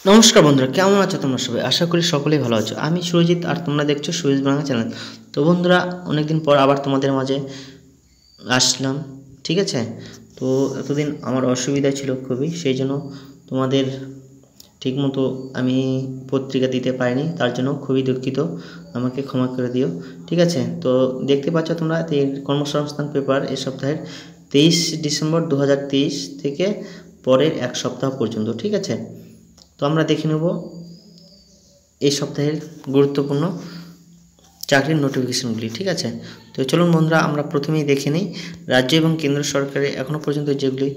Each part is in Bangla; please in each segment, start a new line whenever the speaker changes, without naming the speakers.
নমস্কার বন্ধুরা, কেমন আছো তোমরা সবাই? আশা করি সকলেই ভালো আছো। আমি সুরজিৎ আর তোমরা দেখছো সুরজিৎ বাংলা চ্যানেল। তো বন্ধুরা, অনেকদিন পর আবার তোমাদের মাঝে আসলাম, ঠিক আছে? তো এতদিন আমার অসুবিধা ছিল খুবই, সেই জন্য তোমাদের ঠিকমতো আমি পত্রিকা দিতে পারিনি, তার জন্য খুবই দুঃখিত, আমাকে ক্ষমা করে দিও, ঠিক আছে? তো দেখতে পাচ্ছ তোমরা কর্মসংস্থান পেপার এ সপ্তাহের 23 ডিসেম্বর 2023 থেকে পরের এক সপ্তাহ পর্যন্ত, ঠিক আছে? তো আমরা দেখে নেব এই সপ্তাহের গুরুত্বপূর্ণ চাকরির নোটিফিকেশনগুলি, ঠিক আছে? তো চলুন বন্ধুরা, আমরা প্রথমেই দেখে নিই রাজ্য এবং কেন্দ্র সরকারের এখনও পর্যন্ত যেগুলি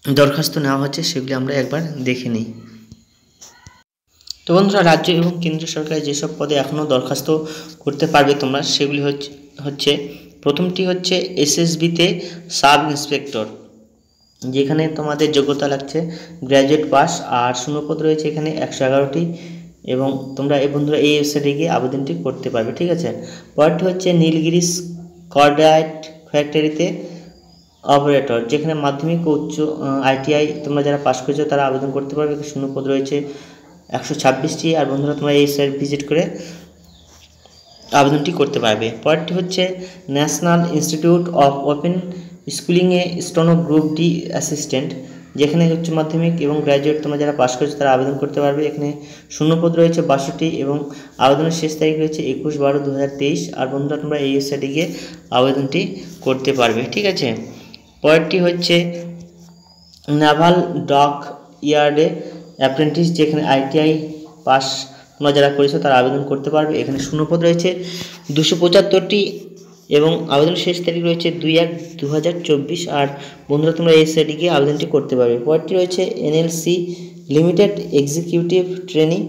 দরখাস্ত নেওয়া হচ্ছে সেগুলি আমরা একবার দেখে নিই। তো বন্ধুরা, রাজ্য এবং কেন্দ্র সরকারের যেসব পদে এখনও দরখাস্ত করতে পারবে তোমরা, সেগুলি হচ্ছে প্রথমটি হচ্ছে এসএসবিতে সাব ইন্সপেক্টর, যেখানে তোমাদের যোগ্যতা লাগছে গ্র্যাজুয়েট পাস, আর শূন্যপদ রয়েছে এখানে 111টি, এবং তোমরা এই বন্ধুরা এই ওয়েবসাইটে গিয়ে আবেদনটি করতে পারবে, ঠিক আছে? পরেরটি হচ্ছে নীলগিরিস কর্ডাইট ফ্যাক্টরিতে অপারেটর, যেখানে মাধ্যমিক ও উচ্চ আইটিআই তোমরা যারা পাস করেছো তারা আবেদন করতে পারবে। শূন্যপদ রয়েছে 126টি, আর বন্ধুরা তোমরা এই সাইট ভিজিট করে আবেদনটি করতে পারবে। পরেরটি হচ্ছে ন্যাশনাল ইনস্টিটিউট অফ ওপেন স্কুলিংয়ে স্টেনো গ্রুপ ডি অ্যাসিস্ট্যান্ট, যেখানে উচ্চ মাধ্যমিক এবং গ্র্যাজুয়েট তোমরা যারা পাস করেছো তারা আবেদন করতে পারবে। এখানে শূন্যপদ রয়েছে 62টি এবং আবেদনের শেষ তারিখ রয়েছে 21/12/2023। আর বন্ধুরা তোমরা এই ওয়েবসাইটে গিয়ে আবেদনটি করতে পারবে, ঠিক আছে? পরেরটি হচ্ছে নাভাল ডক ইয়ার্ডে অ্যাপ্রেন্টিস, যেখানে আইটিআই পাস তোমরা যারা করেছো তারা আবেদন করতে পারবে। এখানে শূন্যপদ রয়েছে 275টি এবং আবেদনের শেষ তারিখ রয়েছে 2/1/2024। আর বন্ধুরা তোমরা এই সাইটে গিয়ে আবেদনটি করতে পারবে। পরেরটি রয়েছে এনএলসি লিমিটেড এক্সিকিউটিভ ট্রেনিং,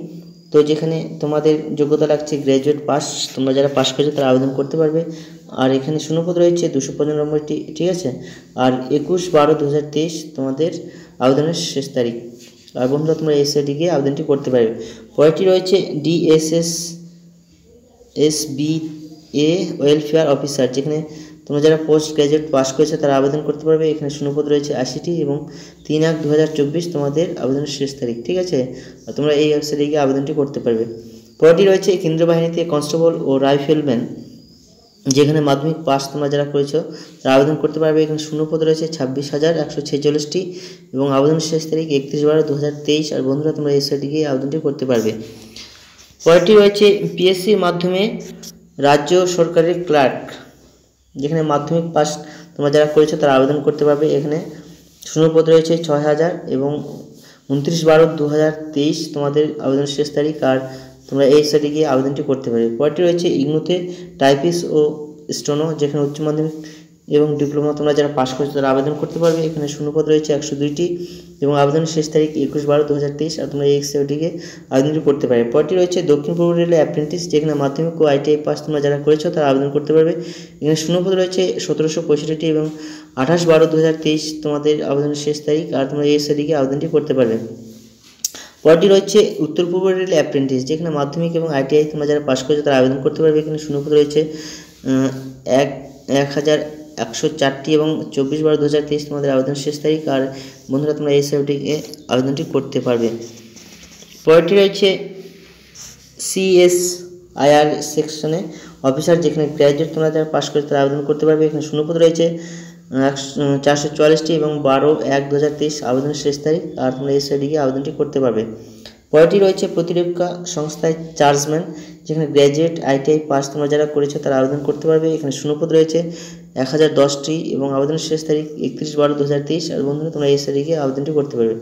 তো যেখানে তোমাদের যোগ্যতা লাগছে গ্র্যাজুয়েট পাস, তোমরা যারা পাস করেছো তারা আবেদন করতে পারবে। আর এখানে শূন্যপদ রয়েছে 295টি, ঠিক আছে? আর 21/12/2023 তোমাদের আবেদনের শেষ তারিখ। আর বন্ধুরা তোমরা এই সাইটে গিয়ে আবেদনটি করতে পারবে। পরেরটি রয়েছে DSSSBA ওয়েলফেয়ার অফিসার, যেখানে তোমরা যারা পোস্ট গ্র্যাজুয়েট পাস করেছে তারা আবেদন করতে পারবে। এখানে শূন্যপদ রয়েছে 80টি এবং 3/1/2024 তোমাদের আবেদনের শেষ তারিখ, ঠিক আছে? আর তোমরা এই ওয়েবসাইটে গিয়ে আবেদনটি করতে পারবে। পরেরটি রয়েছে কেন্দ্রীয় বাহিনীতে কনস্টেবল ও রাইফেলম্যান, যেখানে মাধ্যমিক পাস তোমরা যারা করেছো তারা আবেদন করতে পারবে। এখানে শূন্যপদ রয়েছে 26,146টি এবং আবেদনের শেষ তারিখ 31/12/2023। আর বন্ধুরা তোমরা এই সাইটে গিয়ে আবেদনটি করতে পারবে। পরেরটি রয়েছে পিএসসির মাধ্যমে রাজ্য সরকারের ক্লার্ক, যেখানে মাধ্যমিক পাস তোমরা যারা করেছো তারা আবেদন করতে পারবে। এখানে শূন্যপদ রয়েছে 6,000 এবং 29/12/2023 তোমাদের আবেদনের শেষ তারিখ। আর তোমরা এই সাইটে গিয়ে আবেদনটি করতে পারবে। পরেরটি রয়েছে ইগনোতে টাইপিস্ট ও স্টেনো, যেখানে উচ্চ মাধ্যমিক এবং ডিপ্লোমা তোমরা যারা পাস করেছো তারা আবেদন করতে পারবে। এখানে শূন্যপদ রয়েছে 102টি এবং আবেদনের শেষ তারিখ 21/12/2023। আর তোমরা এই সাইটে আবেদনটি করতে পারবে। পরেরটি রয়েছে দক্ষিণ পূর্ব রেলে অ্যাপ্রেন্টিস, যেখানে মাধ্যমিক ও আইটিআই পাস তোমরা যারা করেছো তারা আবেদন করতে পারবে। এখানে শূন্যপদ রয়েছে 1765টি এবং 28/12/2023 তোমাদের আবেদনের শেষ তারিখ। আর তোমরা এই সাইটে আবেদনটি করতে পারবে। পরেরটি রয়েছে উত্তর পূর্ব রেল অ্যাপ্রেন্টিস, যেখানে মাধ্যমিক এবং আইটিআই তোমরা যারা পাস করেছো তারা আবেদন করতে পারবে। এখানে শূন্যপদ রয়েছে 1,104টি এবং 24/12/2023 তোমাদের আবেদন শেষ তারিখ। আর বন্ধুরা তোমরা এই সাইটে আবেদনটি করতে পারবে। পরেরটি রয়েছে CSIR সেকশনে অফিসার, যেখানে গ্র্যাজুয়েট তোমরা যারা পাস করে তারা আবেদন করতে পারবে। এখানে শূন্যপদ রয়েছে 444টি এবং 12/1/2023 আবেদনের শেষ তারিখ। আর তোমরা এই সাইটে গিয়ে আবেদনটি করতে পারবে। পরেরটি রয়েছে প্রতিরক্ষা সংস্থায় চার্জম্যান, যেখানে গ্র্যাজুয়েট আইটিআই পাস তোমরা যারা করেছো তারা আবেদন করতে পারবে। এখানে শূন্যপদ রয়েছে 1010টি এবং আবেদনের শেষ তারিখ 31/12/2023। আর বন্ধুরা তোমরা এই সাইটে গিয়ে আবেদনটি করতে পারবে।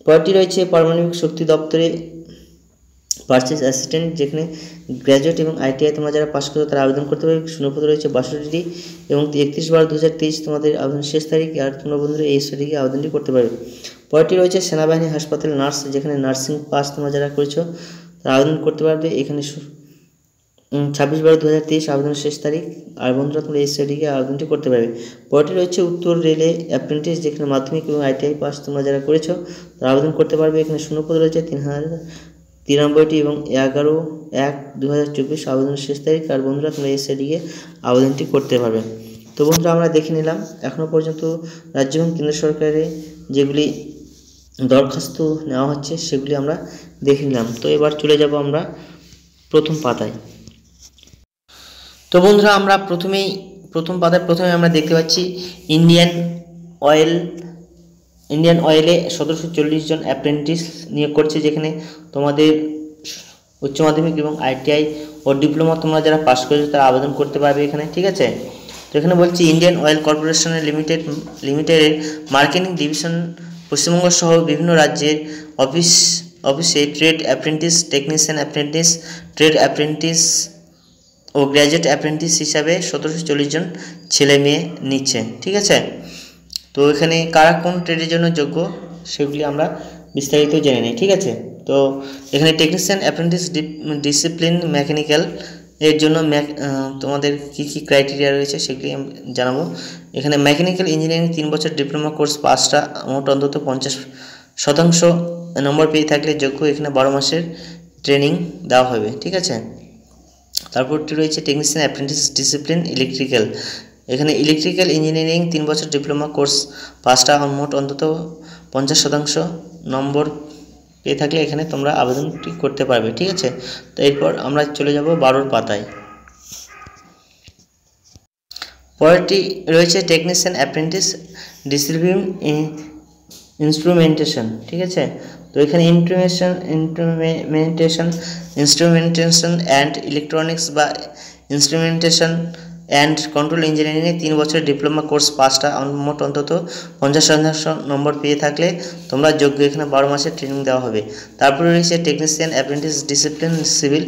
পরেরটি রয়েছে পারমাণবিক শক্তি দপ্তরে পারচেজ অ্যাসিস্ট্যান্ট, যেখানে গ্র্যাজুয়েট এবং আইটিআই তোমরা যারা পাস করো তারা আবেদন করতে পারবে। শূন্যপদ রয়েছে 62টি এবং 31/12/2023 তোমাদের আবেদনের শেষ তারিখ। আর তোমরা বন্ধুরা এই সাইটে গিয়ে আবেদনটি করতে পারবে। পরেরটি রয়েছে সেনাবাহিনী হাসপাতাল নার্স, যেখানে নার্সিং পাস তোমরা যারা করেছো তারা আবেদন করতে পারবে। এখানে 26/12/2023 আবেদনের শেষ তারিখ। আর বন্ধুরা তোমরা এই সাইটে গিয়ে আবেদনটি করতে পারবে। পরেরটি রয়েছে উত্তর রেলে অ্যাপ্রেন্টিস, যেখানে মাধ্যমিক এবং আইটিআই পাস তোমরা যারা করেছো তারা আবেদন করতে পারবে। এখানে শূন্যপদ রয়েছে 3,093টি এবং 11/1/2024 আবেদনের শেষ তারিখ। আর বন্ধুরা তোমরা এই সাইটে গিয়ে আবেদনটি করতে পারবে। তো বন্ধুরা আমরা দেখে নিলাম এখনও পর্যন্ত রাজ্য এবং কেন্দ্র সরকারের যেগুলি দরখাস্ত নেওয়া হচ্ছে সেগুলি আমরা দেখে নিলাম। তো এবার চলে যাব আমরা প্রথম পাতায়। তো বন্ধুরা আমরা প্রথম পাতায় প্রথমে আমরা দেখতে পাচ্ছি ইন্ডিয়ান অয়েলে 1740 জন অ্যাপ্রেন্টিস নিয়োগ করছে, যেখানে তোমাদের উচ্চ মাধ্যমিক এবং ITI ও ডিপ্লোমা তোমরা যারা পাস করেছো তারা আবেদন করতে পারবে এখানে, ঠিক আছে। তো এখানে বলছি ইন্ডিয়ান অয়েল কর্পোরেশনের লিমিটেডের মার্কেটিং ডিভিশন পশ্চিমবঙ্গ সহ বিভিন্ন রাজ্যের অফিসে trade apprentice, technician apprentice, trade apprentice ও গ্র্যাজুয়েট অ্যাপ্রেন্টিস হিসাবে 1740 জন ছেলে মেয়ে নিচ্ছে, ঠিক আছে। তো এখানে কারা কোন ট্রেডের জন্য যোগ্য সেগুলি আমরা বিস্তারিত জেনে নিই, ঠিক আছে। তো এখানে টেকনিশিয়ান অ্যাপ্রেন্টিস ডিসিপ্লিন মেকানিক্যাল এর জন্য তোমাদের কি কি ক্রাইটেরিয়া রয়েছে সেগুলি আমি জানাবো। এখানে মেকানিক্যাল ইঞ্জিনিয়ারিং 3 বছর ডিপ্লোমা কোর্স পাসটা মোট অন্তত 50% নম্বর পেয়ে থাকলে যোগ্য। এখানে 12 মাসের ট্রেনিং দেওয়া হবে, ঠিক আছে। তারপরটি রয়েছে টেকনিশিয়ান অ্যাপ্রেন্টিস ডিসিপ্লিন ইলেকট্রিক্যাল। এখানে ইলেকট্রিক্যাল ইঞ্জিনিয়ারিং 3 বছর ডিপ্লোমা কোর্স পাসটা মোট অন্তত 50% নম্বর পেয়ে থাকলে এখানে তোমরা আবেদনটি করতে পারবে, ঠিক আছে। তো এরপর আমরা চলে যাব 12 পাতায়। পরেরটি রয়েছে টেকনিশিয়ান অ্যাপ্রেন্টিস ডিসিপ্লিন ইনস্ট্রুমেন্টেশন, ঠিক আছে। তো এখানে ইনস্ট্রুমেন্টেশন অ্যান্ড ইলেকট্রনিক্স বা ইনস্ট্রুমেন্টেশন অ্যান্ড কন্ট্রোল ইঞ্জিনিয়ারিংয়ে 3 বছরের ডিপ্লোমা কোর্স পাসটা মোট অন্তত 50% নম্বর পেয়ে থাকলে তোমরা যোগ্য। এখানে 12 মাসের ট্রেনিং দেওয়া হবে। তারপরে রয়েছে টেকনিশিয়ান অ্যাপ্রেন্টিস ডিসিপ্লিন সিভিল,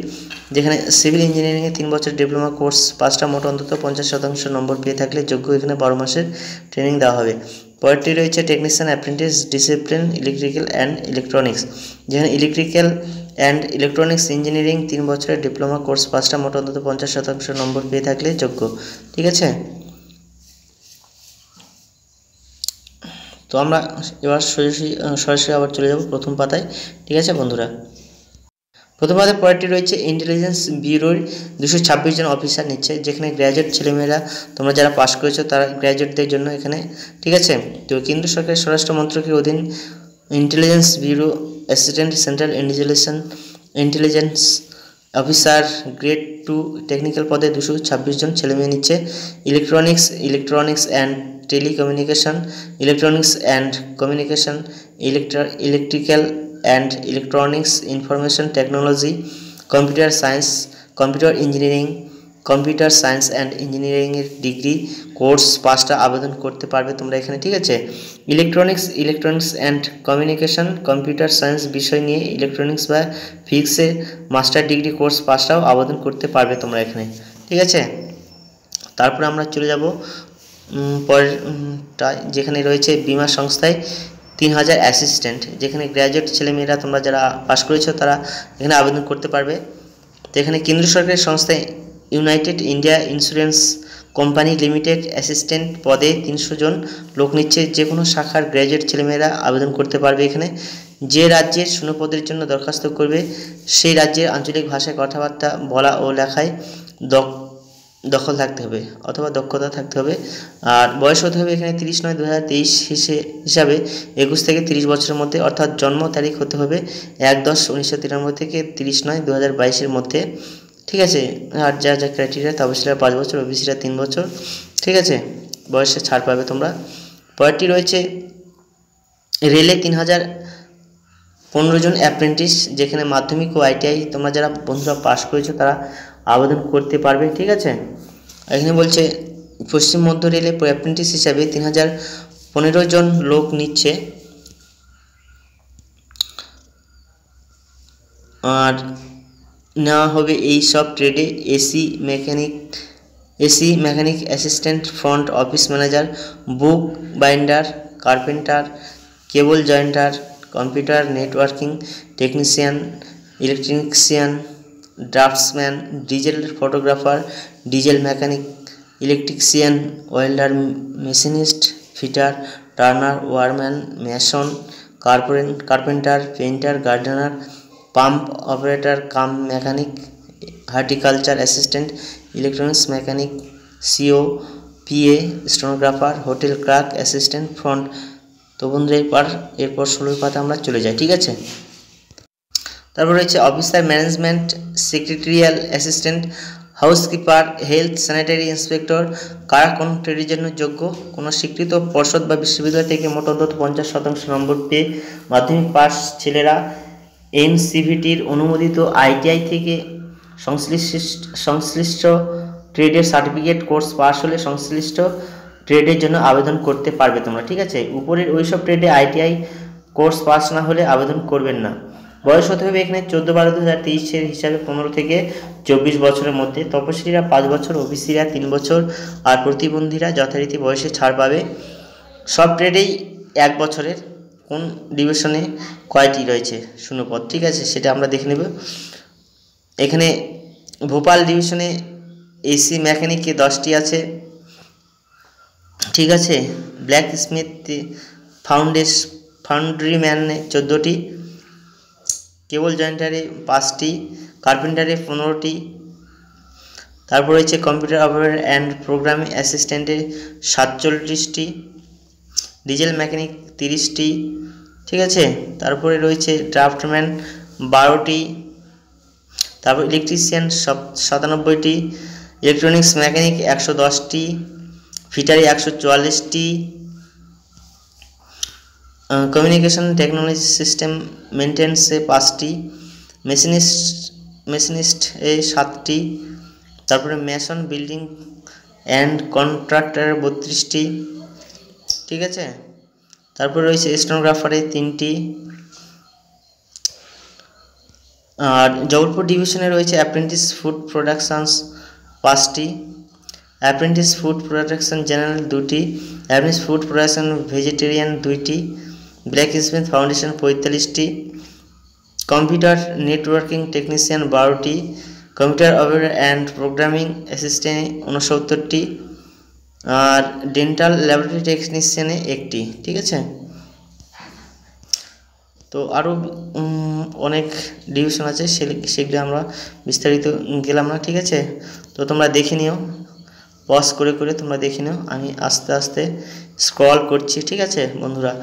যেখানে সিভিল ইঞ্জিনিয়ারিংয়ে 3 বছর ডিপ্লোমা কোর্স পাসটা মোট অন্তত 50% নম্বর পেয়ে থাকলে যোগ্য। এখানে 12 মাসের ট্রেনিং দেওয়া হবে। পরেরটি রয়েছে technician apprentice discipline electrical and electronics, যেখানে ইলেকট্রিক্যাল অ্যান্ড ইলেকট্রনিক্স ইঞ্জিনিয়ারিং 3 বছরের ডিপ্লোমা কোর্স পাসটা মোট অন্তত 50% নম্বর পেয়ে থাকলে যোগ্য, ঠিক আছে। তো আমরা এবার সরাসরি আবার চলে যাব প্রথম পাতায়, ঠিক আছে বন্ধুরা। প্রথম পাতায় পরেরটি রয়েছে ইন্টেলিজেন্স ব্যুরোর 226 জন অফিসার নিচ্ছে, যেখানে গ্র্যাজুয়েট ছেলেমেয়েরা তোমরা যারা পাস করেছো তারা গ্র্যাজুয়েটদের জন্য এখানে, ঠিক আছে। তো কেন্দ্র সরকারের স্বরাষ্ট্র মন্ত্রকের অধীন intelligence bureau assistant central intelligence officer grade 2 technical পদে 226 জন ছেলেমেয়ে নিচ্ছে। Electronics and telecommunication, electronics and communication, electrical and electronics information technology, computer science, computer science and ইঞ্জিনিয়ারিংয়ের ডিগ্রি কোর্স পাসটা আবেদন করতে পারবে তোমরা এখানে, ঠিক আছে। Electronics and communication, computer science বিষয় নিয়ে ইলেকট্রনিক্স বা ফিজিক্সে মাস্টার ডিগ্রি কোর্স পাসটাও আবেদন করতে পারবে তোমরা এখানে, ঠিক আছে। তারপরে আমরা চলে যাব পরেরটা, যেখানে রয়েছে বীমা সংস্থায় 3000 অ্যাসিস্ট্যান্ট, যেখানে গ্র্যাজুয়েট ছেলেমেয়েরা তোমরা যারা পাস করেছো তারা এখানে আবেদন করতে পারবে। তো এখানে কেন্দ্র সরকারের সংস্থায় United India insurance company limited assistant পদে 300 জন লোক নিচ্ছে। যে কোনো শাখার গ্র্যাজুয়েট ছেলেমেয়েরা আবেদন করতে পারবে এখানে। যে রাজ্যের শূন্য পদের জন্য দরখাস্ত করবে সেই রাজ্যের আঞ্চলিক ভাষায় কথাবার্তা বলা ও লেখায় দখল থাকতে হবে অথবা দক্ষতা থাকতে হবে। আর বয়স হতে হবে এখানে 30/9/2023 হিসাবে 21 থেকে 30 বছরের মধ্যে, অর্থাৎ জন্ম তারিখ হতে হবে 1/10/1993 থেকে 30/9/2022 মধ্যে, ঠিক আছে। আর যা ক্রাইটেরিয়া তপশিলীরা 5 বছর, ওবিসিরা 3 বছর, ঠিক আছে। বয়সে ছাড় পাবে তোমরা। পরেরটি রয়েছে রেলে 3015 জন অ্যাপ্রেন্টিস, যেখানে মাধ্যমিক ও ITI তোমরা যারা বন্ধুরা পাস করেছো তারা আবেদন করতে পারবে, ঠিক আছে। এখানে বলছে পশ্চিম মধ্য রেলে অ্যাপ্রেন্টিস হিসাবে 3015 জন লোক নিচ্ছে। আর নেওয়া হবে এই সব ট্রেডে AC mechanic, assistant front office manager, book binder, carpenter, cable jointer, computer networking technician, electrician, draftsman, diesel photographer, diesel mechanic, electrician, welder, machinist, fitter, turner, wireman, mason, carpenter, painter, gardener, pump operator cum mechanic, horticulture assistant, electronics mechanic, CO, PA, stenographer, hotel clerk, assistant front. তো বন্ধুরা এরপর 16 পাতা আমরা চলে যাই, ঠিক আছে। তারপর রয়েছে officer management, secretarial assistant, housekeeper, health sanitary inspector. কারা কোন ট্রেডের জন্য যোগ্য? কোনো স্বীকৃত পর্ষদ বা বিশ্ববিদ্যালয় থেকে মোট অন্তত 50% নম্বর পেয়ে মাধ্যমিক পাস ছেলেরা এনসিভিটির অনুমোদিত আইটিআই থেকে সংশ্লিষ্ট ট্রেডের সার্টিফিকেট কোর্স পাস হলে সংশ্লিষ্ট ট্রেডের জন্য আবেদন করতে পারবে তোমরা, ঠিক আছে। উপরের ওইসব ট্রেডে আইটিআই কোর্স পাস না হলে আবেদন করবেন না। বয়স হতে হবে এখানে 14/12/2023 হিসাবে 15 থেকে 24 বছরের মধ্যে। তপশিলীরা 5 বছর, ওবিসিরা 3 বছর আর প্রতিবন্ধীরা যথারীতি বয়সে ছাড় পাবে। সব ট্রেডেই 1 বছরের। কোন ডিভিশনে কয়টি রয়েছে শূন্যপদ, ঠিক আছে, সেটা আমরা দেখে নেব। এখানে ভোপাল ডিভিশনে এসি মেকানিকে 10টি আছে, ঠিক আছে। ব্ল্যাক স্মিথ ফাউন্ড্রিম্যানে 14টি, কেবল জয়েন্টারে 5টি, কার্পেন্টারে 15টি। তারপর রয়েছে কম্পিউটার অপারেটর অ্যান্ড প্রোগ্রামিং অ্যাসিস্ট্যান্টে 47টি, ডিজেল মেকানিক 30টি, ঠিক আছে। তারপরে রয়েছে ড্রাফটম্যান 12টি, তারপর ইলেকট্রিশিয়ান 97টি, ইলেকট্রনিক্স মেকানিক 110টি, ফিটারি 144টি, কমিউনিকেশন টেকনোলজি সিস্টেম মেনটেন্সে 5টি, মেশিনিস্ট 7টি, তারপরে মেশন বিল্ডিং অ্যান্ড কন্ট্রাক্টর 32টি, ঠিক আছে। তারপরে রয়েছে স্টেনোগ্রাফারে 3টি। আর জবলপুর ডিভিশনে রয়েছে অ্যাপ্রেন্টিস ফুড প্রোডাকশনস 5টি, অ্যাপ্রেন্টিস ফুড প্রোডাকশন জেনারেল 2টি, অ্যাপ্রেন্টিস ফুড প্রোডাকশন ভেজিটেরিয়ান 2টি, ব্ল্যাক স্মিথ ফাউন্ডেশন 45টি, কম্পিউটার নেটওয়ার্কিং টেকনিশিয়ান 12টি, computer operator and programming assistant 69টি, আর ডেন্টাল ল্যাবরেটরি টেকনিশিয়ানে 1টি, ঠিক আছে। তো আরও অনেক ডিভিশন আছে, সেগুলো আমরা বিস্তারিত গেলাম না, ঠিক আছে। তো তোমরা দেখে নিও, পজ করে করে তোমরা দেখে নিও, আমি আস্তে আস্তে স্ক্রল করছি, ঠিক আছে বন্ধুরা।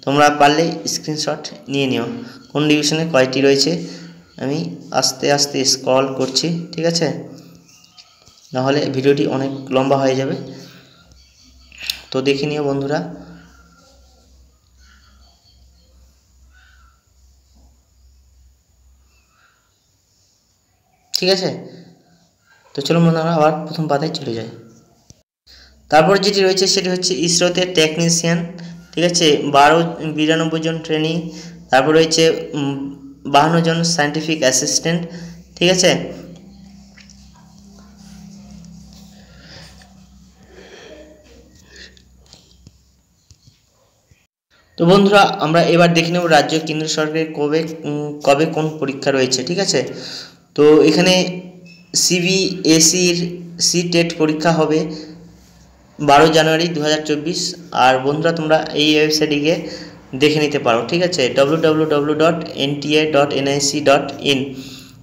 তোমরা পারলে স্ক্রিনশট নিয়ে নিও কোন ডিভিশনে কয়টি রয়েছে। আমি আস্তে আস্তে স্ক্রল করছি, ঠিক আছে, নাহলে ভিডিওটি অনেক লম্বা হয়ে যাবে। তো দেখে নিও বন্ধুরা। ঠিক আছে, তো চলো বন্ধুরা আবার প্রথম পাতায় চলে যাই। তারপর যেটি রয়েছে সেটি হচ্ছে ইসরোতে টেকনিশিয়ান, ঠিক আছে, 92 জন ট্রেনিং। তারপর রয়েছে 52 জন সায়েন্টিফিক অ্যাসিস্ট্যান্ট, ঠিক আছে। তো বন্ধুরা আমরা এবার দেখে নেব রাজ্য কেন্দ্র সরকারের কবে কোন পরীক্ষা রয়েছে, ঠিক আছে। তো এখানে সিবিএসইর টেট পরীক্ষা হবে 12 জানুয়ারি 2024। আর বন্ধুরা তোমরা এই ওয়েবসাইটে গিয়ে দেখে নিতে পারো, ঠিক আছে, www.nta.nic.in।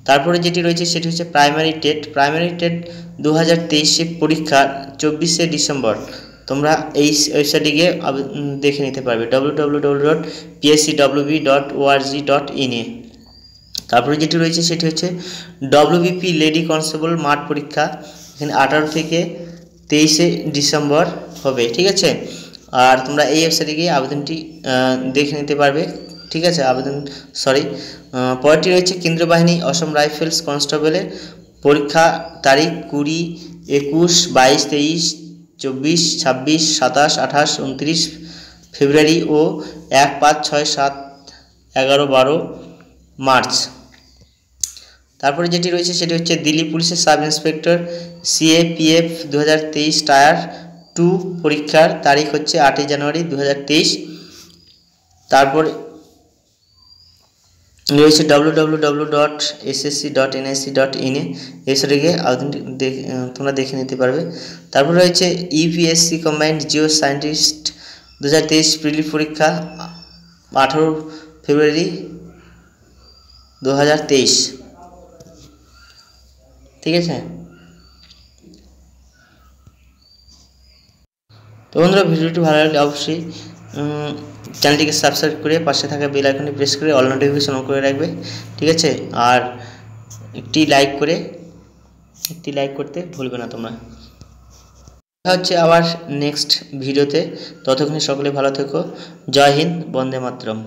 তারপরে যেটি রয়েছে সেটি হচ্ছে প্রাইমারি টেট 2023 পরীক্ষা 24শে ডিসেম্বর। তোমরা এই ওয়েবসাইটে গিয়ে দেখে নিতে পারবে www.pscwb.org.in এ। তারপরে যেটি রয়েছে সেটি হচ্ছে ডব্লিউবিপি লেডি কনস্টেবল মাঠ পরীক্ষা, এখানে 18 থেকে 23শে ডিসেম্বর হবে, ঠিক আছে। আর তোমরা এই ওয়েবসাইটে গিয়ে আবেদনটি দেখে নিতে পারবে, ঠিক আছে। পরেরটি রয়েছে কেন্দ্রীয় বাহিনী অসম রাইফেলস কনস্টেবলের পরীক্ষা তারিখ 20, 21, 22, 23, 24, 26, 27, 28, 29 ফেব্রুয়ারি ও 1, 5, 6, 7, 11, 12 মার্চ। তারপরে যেটি রয়েছে সেটি হচ্ছে দিল্লি পুলিশের সাব ইন্সপেক্টর সিএপিএফ 2023 টায়ার 2 পরীক্ষার তারিখ হচ্ছে 8 জানুয়ারি 2023। তারপরে রয়েছে www.ssc.nic.in এ গিয়ে আবেদনটি তোমরা দেখে নিতে পারবে। তারপর রয়েছে ইউপিএসসি কম্বাইন্ড জিও সায়েন্টিস্ট 2023 প্রিলি পরীক্ষা 18 ফেব্রুয়ারি 2023, ঠিক আছে। তো বন্ধুরা ভিডিওটি ভালো লাগলে অবশ্যই চ্যানেলটিকে সাবস্ক্রাইব করে পাশে থাকা বেল আইকনটি প্রেস করে অল নোটিফিকেশন অন করে রাখবে, ঠিক আছে। আর একটি লাইক করতে ভুলবে না তোমরা। দেখা হচ্ছে আবার নেক্সট ভিডিওতে, ততক্ষণে সকলে ভালো থেকো। জয় হিন্দ, বন্দে মাতরম।